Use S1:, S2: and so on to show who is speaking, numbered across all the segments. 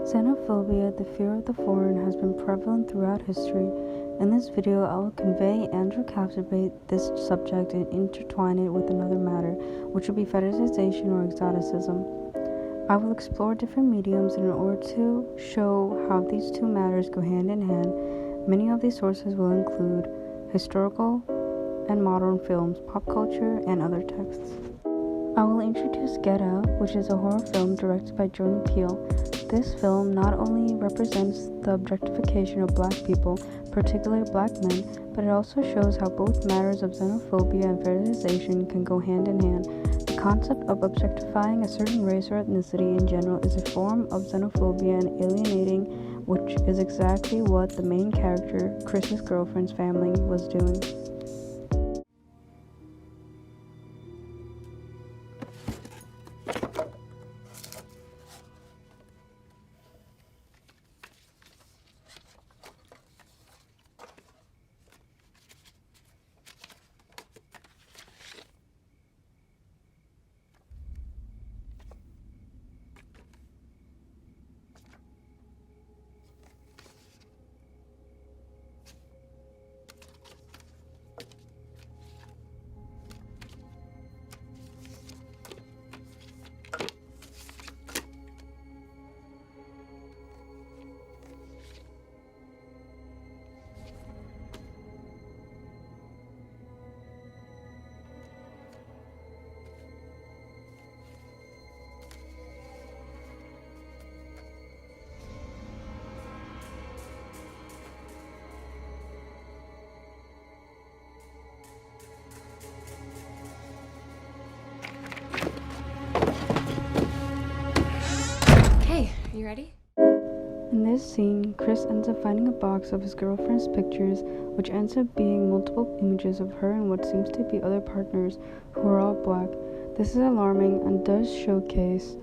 S1: Xenophobia, the fear of the foreign, has been prevalent throughout history. In this video, I will convey and recapitulate this subject and intertwine it with another matter, which will be fetishization or exoticism. I will explore different mediums in order to show how these two matters go hand in hand. Many of these sources will include historical and modern films, pop culture, and other texts. I will introduce Get Out, which is a horror film directed by Jordan Peele. This film not only represents the objectification of black people, particularly black men, but it also shows how both matters of xenophobia and fetishization can go hand in hand. The concept of objectifying a certain race or ethnicity in general is a form of xenophobia and alienating, which is exactly what the main character, Chris's girlfriend's family, was doing.
S2: You ready?
S1: In this scene, Chris ends up finding a box of his girlfriend's pictures, which ends up being multiple images of her and what seems to be other partners who are all black. This is alarming and does showcase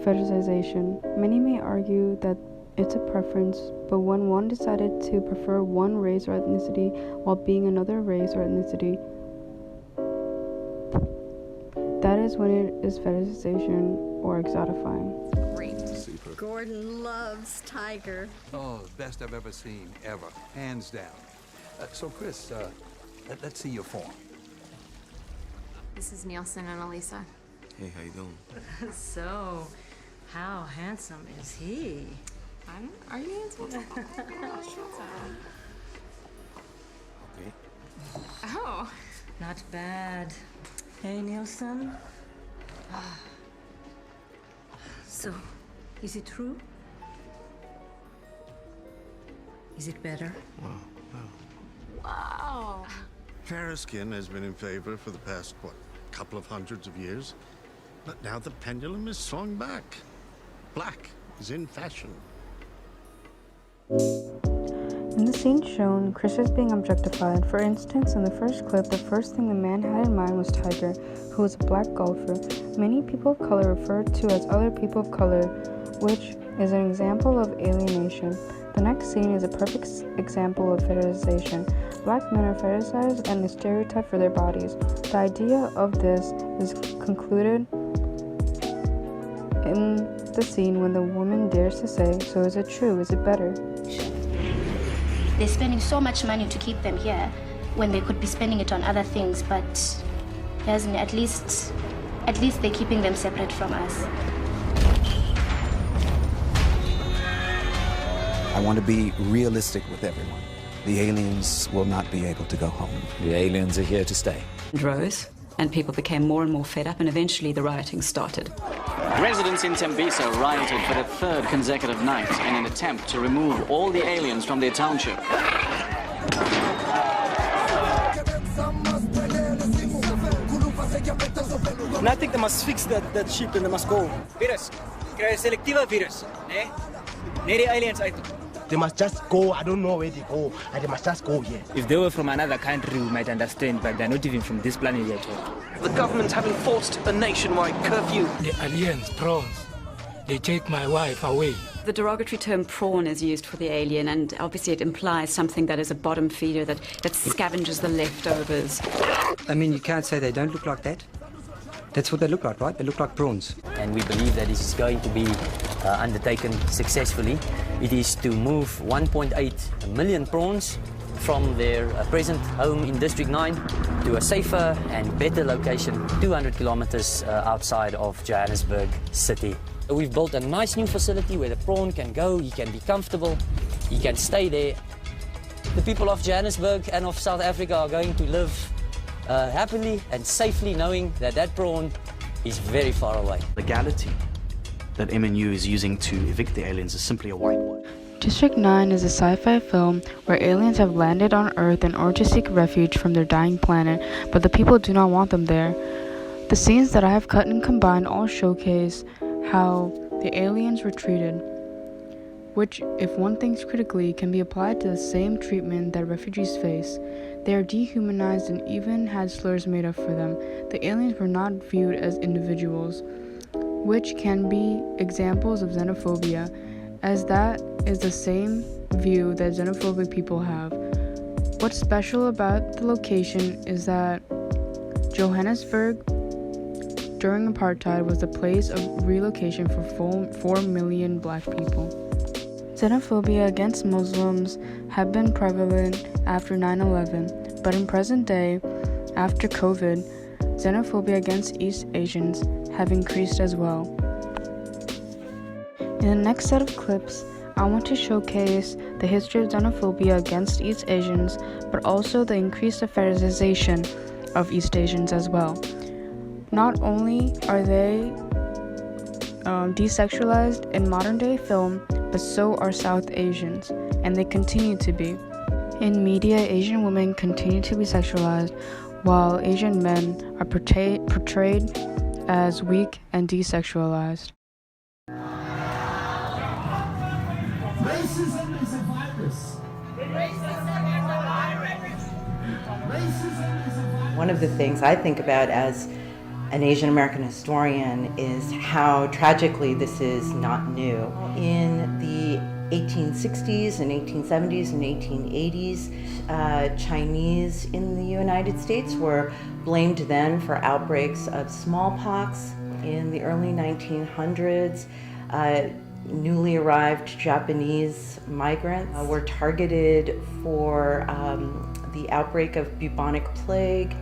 S1: fetishization. Many may argue that it's a preference, but when one decided to prefer one race or ethnicity while being another race or ethnicity, that is when it is fetishization or exotifying.
S3: Gordon loves Tiger.
S4: Oh, best I've ever seen, ever. Hands down. So, Chris, let's see your form.
S2: This is Nielsen and Elisa.
S5: Hey, how you doing?
S3: So, how handsome is he?
S2: Are you handsome?
S5: Okay.
S2: Oh.
S3: Not bad. Hey, Nielsen? So, is it true? Is it better?
S2: Wow.
S5: Fair skin has been in favor for the past, couple of hundreds of years. But now the pendulum is swung back. Black is in fashion.
S1: In the scene shown, Chris is being objectified. For instance, in the first clip, the first thing the man had in mind was Tiger, who was a black golfer. Many people of color referred to as other people of color, which is an example of alienation. The next scene is a perfect example of fetishization. Black men are fetishized and stereotyped for their bodies. The idea of this is concluded in the scene when the woman dares to say, "So is it true? Is it better?"
S6: They're spending so much money to keep them here when they could be spending it on other things, but at least they're keeping them separate from us.
S7: I want to be realistic with everyone. The aliens will not be able to go home.
S8: The aliens are here to stay.
S9: Rose, and people became more and more fed up, and eventually the rioting started.
S10: Residents in Tembiso rioted for the third consecutive night in an attempt to remove all the aliens from their township.
S11: And I think they must fix that ship and they must go. Virus, kaya selectiva virus, ne? Neri aliens item.
S12: They must just go. I don't know where they go, and they must just go here.
S11: If they were from another country, we might understand, but they're not even from this planet yet.
S13: The government having forced a nationwide curfew.
S14: The aliens, prawns, they take my wife away.
S9: The derogatory term prawn is used for the alien, and obviously it implies something that is a bottom feeder that scavenges the leftovers.
S15: I mean, you can't say they don't look like that.
S8: That's what they look like, right? They look like prawns.
S15: And we believe that this is going to be undertaken successfully. It is to move 1.8 million prawns from their present home in District 9 to a safer and better location 200 kilometers outside of Johannesburg City. We've built a nice new facility where the prawn can go, he can be comfortable, he can stay there. The people of Johannesburg and of South Africa are going to live happily and safely knowing that that prawn is very far away.
S16: Legality that MNU is using to evict the aliens is simply a whitewash.
S1: District 9 is a sci-fi film where aliens have landed on Earth in order to seek refuge from their dying planet, but the people do not want them there. The scenes that I have cut and combined all showcase how the aliens were treated, which, if one thinks critically, can be applied to the same treatment that refugees face. They are dehumanized and even had slurs made up for them. The aliens were not viewed as individuals, which can be examples of xenophobia, as that is the same view that xenophobic people have. What's special about the location is that Johannesburg during apartheid was the place of relocation for 4 million black people. Xenophobia against Muslims have been prevalent after 9/11, but in present day, after COVID, xenophobia against East Asians have increased as well. In the next set of clips, I want to showcase the history of xenophobia against East Asians, but also the increased fetishization of East Asians as well. Not only are they desexualized in modern day film, but so are South Asians, and they continue to be. In media, Asian women continue to be sexualized, while Asian men are portrayed as weak and desexualized.
S17: Racism is a virus.
S18: One of the things I think about as an Asian American historian is how tragically this is not new. In the 1860s and 1870s and 1880s, Chinese in the United States were blamed then for outbreaks of smallpox. In the early 1900s, newly arrived Japanese migrants were targeted for the outbreak of bubonic plague.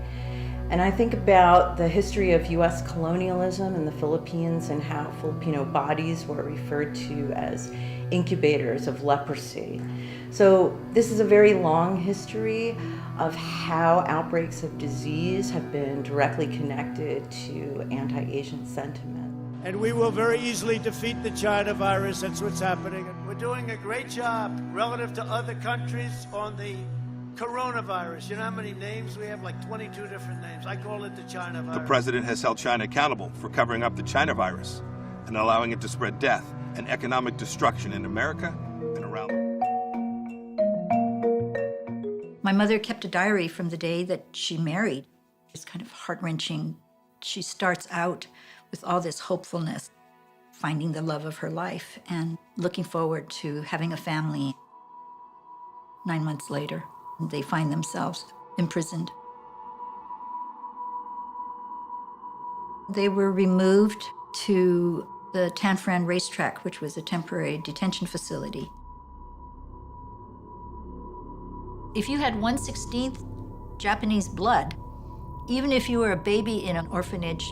S18: And I think about the history of U.S. colonialism in the Philippines and how Filipino bodies were referred to as incubators of leprosy. So this is a very long history of how outbreaks of disease have been directly connected to anti-Asian sentiment.
S19: And we will very easily defeat the China virus. That's what's happening. We're doing a great job relative to other countries on the coronavirus. You know how many names we have? Like 22 different names. I call it the China virus.
S20: The president has held China accountable for covering up the China virus and allowing it to spread death and economic destruction in America and around the world.
S21: My mother kept a diary from the day that she married. It's kind of heart-wrenching. She starts out with all this hopefulness, finding the love of her life and looking forward to having a family. 9 months later, they find themselves imprisoned. They were removed to the Tanfran racetrack, which was a temporary detention facility. If you had 1/16 Japanese blood, even if you were a baby in an orphanage,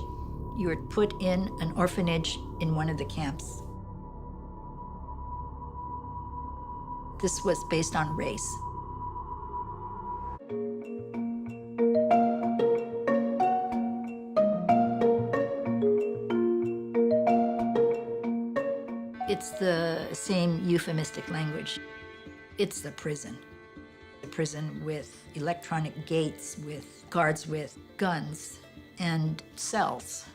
S21: you were put in an orphanage in one of the camps. This was based on race. It's the same euphemistic language. It's the prison. A prison with electronic gates, with guards with guns and cells.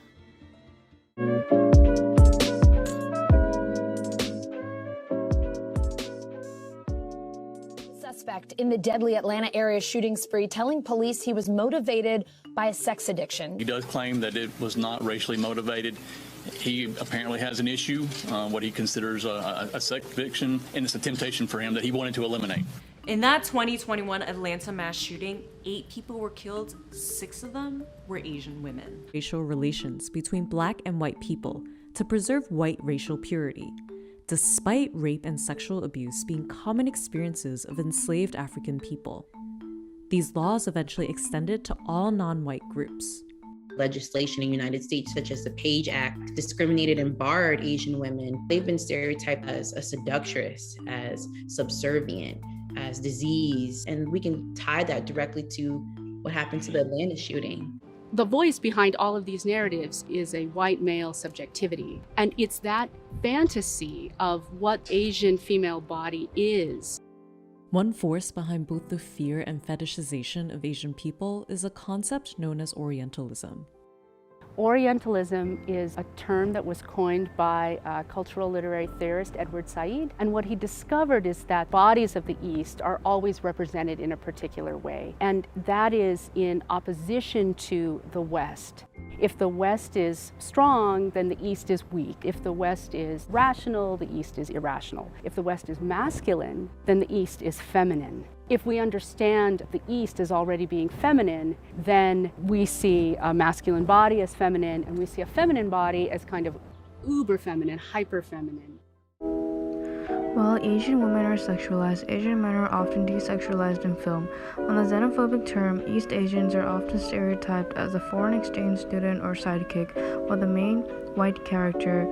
S22: Suspect in the deadly Atlanta area shooting spree telling police he was motivated by a sex addiction.
S23: He does claim that it was not racially motivated. He apparently has an issue, what he considers a sex addiction, and it's a temptation for him that he wanted to eliminate.
S3: In that 2021 Atlanta mass shooting, 8 people were killed, 6 of them were Asian women. Racial relations between black and white people to preserve white racial purity, despite rape and sexual abuse being common experiences of enslaved African people. These laws eventually extended to all non-white groups.
S4: Legislation in the United States, such as the Page Act, discriminated and barred Asian women. They've been stereotyped as a seductress, as subservient, as disease, and we can tie that directly to what happened to the Atlanta shooting.
S17: The voice behind all of these narratives is a white male subjectivity, and it's that fantasy of what Asian female body is.
S3: One force behind both the fear and fetishization of Asian people is a concept known as Orientalism.
S17: Orientalism is a term that was coined by cultural literary theorist Edward Said, and what he discovered is that bodies of the East are always represented in a particular way, and that is in opposition to the West. If the West is strong, then the East is weak. If the West is rational, the East is irrational. If the West is masculine, then the East is feminine. If we understand the East as already being feminine, then we see a masculine body as feminine, and we see a feminine body as kind of uber feminine, hyper feminine.
S1: While Asian women are sexualized, Asian men are often desexualized in film. On the xenophobic term, East Asians are often stereotyped as a foreign exchange student or sidekick, while the main white character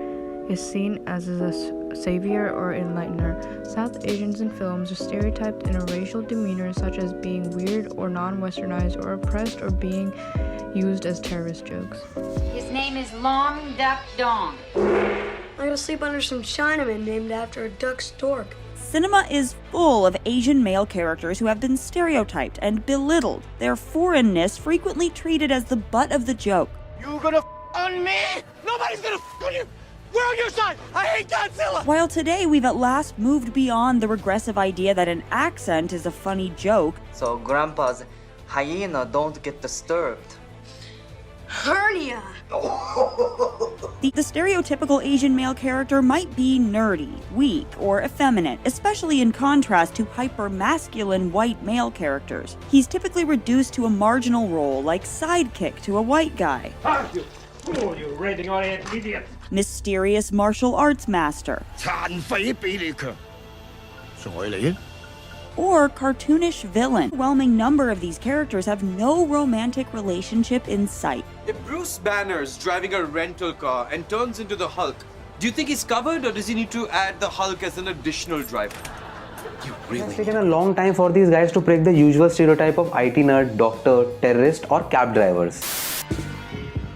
S1: is seen as a savior or enlightener. South Asians in films are stereotyped in a racial demeanor such as being weird or non-westernized or oppressed or being used as terrorist jokes.
S24: His name is Long Duck Dong.
S25: I gotta sleep under some Chinaman named after a duck stork.
S26: Cinema is full of Asian male characters who have been stereotyped and belittled, their foreignness frequently treated as the butt of the joke.
S12: You gonna on me? Nobody's gonna on you! We're on your side! I hate Godzilla!
S26: While today we've at last moved beyond the regressive idea that an accent is a funny joke,
S27: so Grandpa's hyena don't get disturbed.
S25: Hernia!
S26: the stereotypical Asian male character might be nerdy, weak, or effeminate, especially in contrast to hyper-masculine white male characters. He's typically reduced to a marginal role, like sidekick to a white guy.
S12: You fool, you rating-oriented idiot!
S26: Mysterious martial arts master. Or cartoonish villain. A overwhelming number of these characters have no romantic relationship in sight.
S13: If Bruce Banner's driving a rental car and turns into the Hulk, do you think he's covered, or does he need to add the Hulk as an additional driver?
S28: It's taken a long time for these guys to break the usual stereotype of IT nerd, doctor, terrorist, or cab drivers.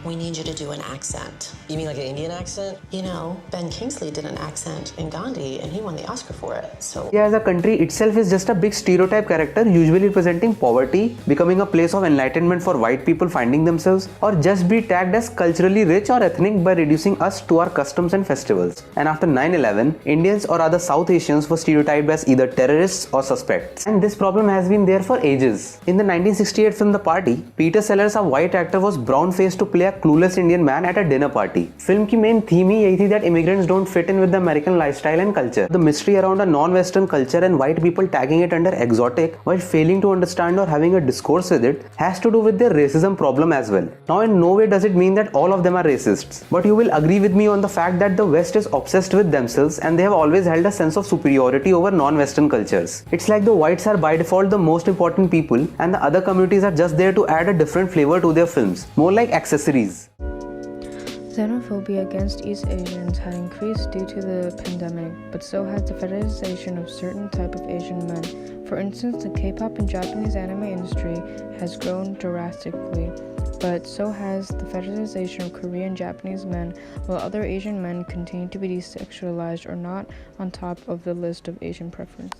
S29: We need you to do an accent. You mean like an Indian accent? You know, Ben Kingsley did an accent in Gandhi and he won the Oscar for it, so...
S28: India as a country itself is just a big stereotype character, usually representing poverty, becoming a place of enlightenment for white people finding themselves, or just be tagged as culturally rich or ethnic by reducing us to our customs and festivals. And after 9/11, Indians or other South Asians were stereotyped as either terrorists or suspects. And this problem has been there for ages. In the 1968 film The Party, Peter Sellers, a white actor, was brown-faced to play a clueless Indian man at a dinner party. Film की main theme ही यही थी that immigrants don't fit in with the American lifestyle and culture. The mystery around a non-Western culture and white people tagging it under exotic while failing to understand or having a discourse with it has to do with their racism problem as well. Now in no way does it mean that all of them are racists, but you will agree with me on the fact that the West is obsessed with themselves and they have always held a sense of superiority over non-Western cultures. It's like the whites are by default the most important people and the other communities are just there to add a different flavor to their films, more like accessories.
S1: Xenophobia against East Asians had increased due to the pandemic, but so has the fetishization of certain type of Asian men. For instance, the K-pop and Japanese anime industry has grown drastically, but so has the fetishization of Korean and Japanese men, while other Asian men continue to be desexualized or not on top of the list of Asian preference.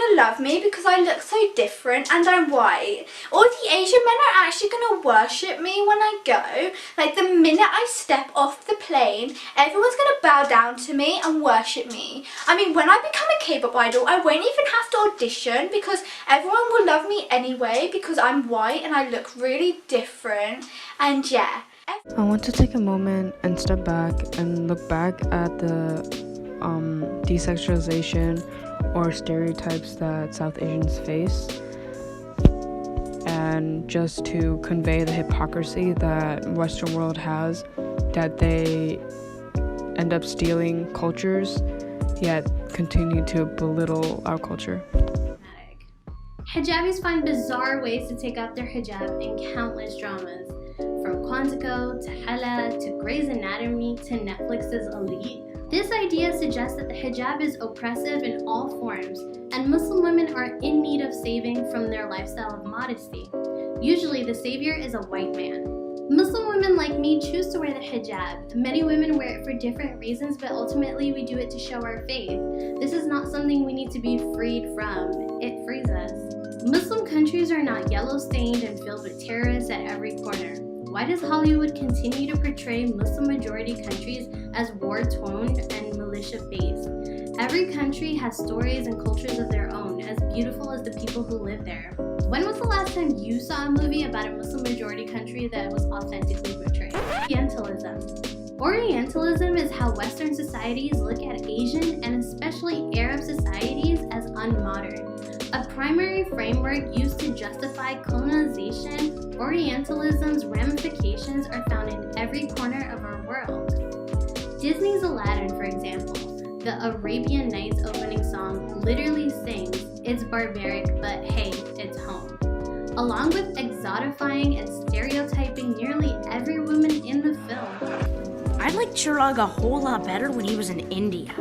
S2: will love me because I look so different and I'm white. All the Asian men are actually going to worship me when I go. Like the minute I step off the plane, everyone's going to bow down to me and worship me. I mean, when I become a K-pop idol, I won't even have to audition because everyone will love me anyway because I'm white and I look really different. And yeah.
S1: I want to take a moment and step back and look back at the desexualization or stereotypes that South Asians face, and just to convey the hypocrisy that Western world has, that they end up stealing cultures yet continue to belittle our culture.
S5: Hijabis find bizarre ways to take off their hijab in countless dramas, from Quantico to Hella to Grey's Anatomy to Netflix's Elite. This idea suggests that the hijab is oppressive in all forms, and Muslim women are in need of saving from their lifestyle of modesty. Usually the savior is a white man. Muslim women like me choose to wear the hijab. Many women wear it for different reasons, but ultimately we do it to show our faith. This is not something we need to be freed from. It frees us. Muslim countries are not yellow-stained and filled with terrorists at every corner. Why does Hollywood continue to portray Muslim-majority countries as war-torn and militia-based? Every country has stories and cultures of their own, as beautiful as the people who live there. When was the last time you saw a movie about a Muslim-majority country that was authentically portrayed? Orientalism. Orientalism is how Western societies look at Asian and especially Arab societies as unmodern. A primary framework used to justify colonization, Orientalism's ramifications are found in every corner of our world. Disney's Aladdin, for example, the Arabian Nights opening song literally sings, "It's barbaric, but hey, it's home." Along with exotifying and stereotyping nearly every woman in the film.
S6: I liked Chirag a whole lot better when he was in India.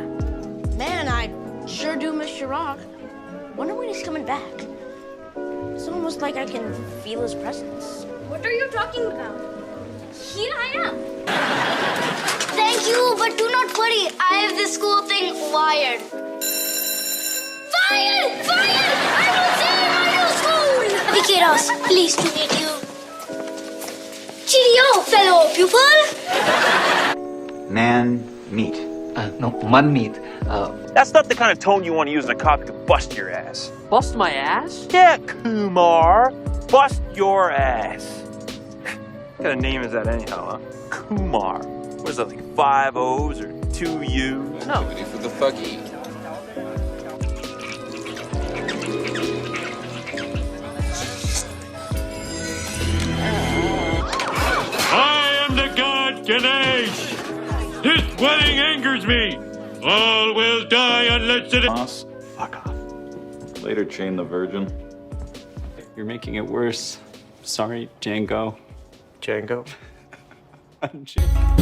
S6: Man, I sure do miss Chirag. Wonder when he's coming back. It's almost like I can feel his presence.
S5: What are you talking about? Here I am.
S25: Thank you, but do not worry. I have this cool thing wired. Fire! Fire! I will save my new school! Vikiros, pleased to meet you. Cheerio, fellow pupil!
S7: Man meat. No, man meat.
S8: That's not the kind of tone you want to use in a copy to bust your ass.
S9: Bust my ass?
S8: Yeah, Kumar. Bust your ass. What kind of name is that anyhow, huh? Kumar. What is that, like 5 O's or 2 U's?
S9: No.
S8: For the fucky.
S10: I am the god Ganesh. This wedding angers me. All will die unless it is.
S11: Fuck off. Later, Chain the Virgin.
S14: You're making it worse. Sorry, Django.
S8: Django?
S14: I'm Django.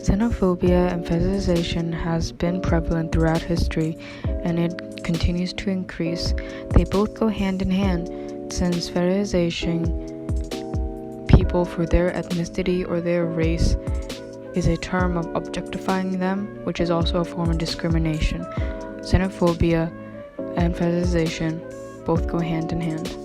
S1: Xenophobia and fetishization has been prevalent throughout history, and it continues to increase. They both go hand in hand, since fetishizing people for their ethnicity or their race is a term of objectifying them, which is also a form of discrimination. Xenophobia and fetishization both go hand in hand.